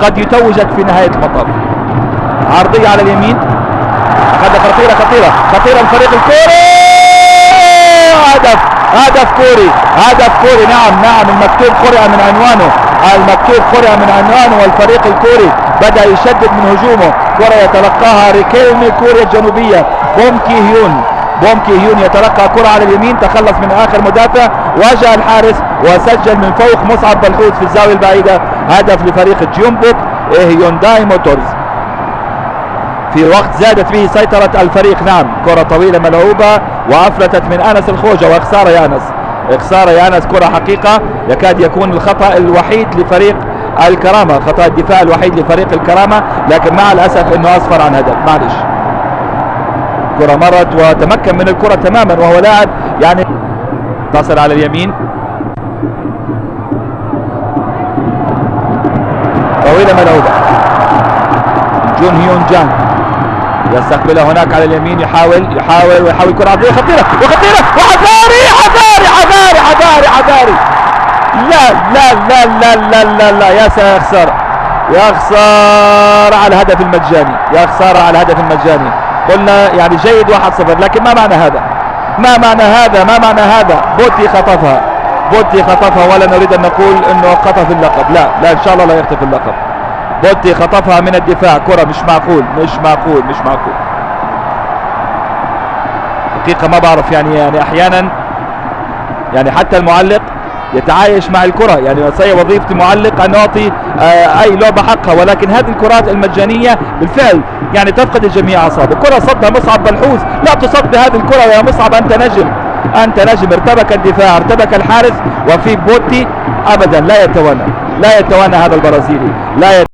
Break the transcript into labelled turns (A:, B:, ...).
A: قد يتوجك في نهاية المطاف. عرضية على اليمين، هذا خطيرة الفريق الكوري. هدف كوري. نعم المكتوب قرأ من عنوانه، والفريق الكوري بدأ يشدد من هجومه. كرة يتلقاها ريكيلمي كوريا الجنوبية. بومكي هيون يتلقى كرة على اليمين، تخلص من آخر مدافع، واجه الحارس وسجل من فوق مصعب بلحوث في الزاوية البعيدة. هدف لفريق جيونبوك هيونداي موتورز في وقت زادت فيه سيطرة الفريق. نعم، كرة طويلة ملعوبة وأفلتت من أنس الخوجة، وخسارة يا أنس. كرة حقيقة يكاد يكون الخطأ الوحيد لفريق الكرامة، خطأ الدفاع الوحيد لفريق الكرامة، لكن مع الأسف أنه أصفر عن هدف. معلش، كرة مرت وتمكن من الكرة تماما وهو لاعب يعني. تصل على اليمين، طويلة ملعوبة. جون هيون جان يستقبلها هناك على اليمين، يحاول كرة عرضية خطيرة وحذاري. لا يخسر على الهدف المجاني. قلنا يعني جيد 1-0، لكن ما معنى هذا. بوتي خطفها ولا نريد ان نقول انه خطف اللقب، لا ان شاء الله لا يخطف اللقب. بوتي خطفها من الدفاع، كرة مش معقول. حقيقة ما بعرف يعني احيانا يعني حتى المعلق يتعايش مع الكرة، يعني وظيفة المعلق ان يعطي اي لعبة حقها، ولكن هذه الكرات المجانية بالفعل يعني تفقد الجميع اعصابه. كرة صدها مصعب بلحوث، لا تصد بهذه الكرة يا مصعب، انت نجم. ارتبك الدفاع، ارتبك الحارس، وفي بوتي ابدا لا يتوانى هذا البرازيلي،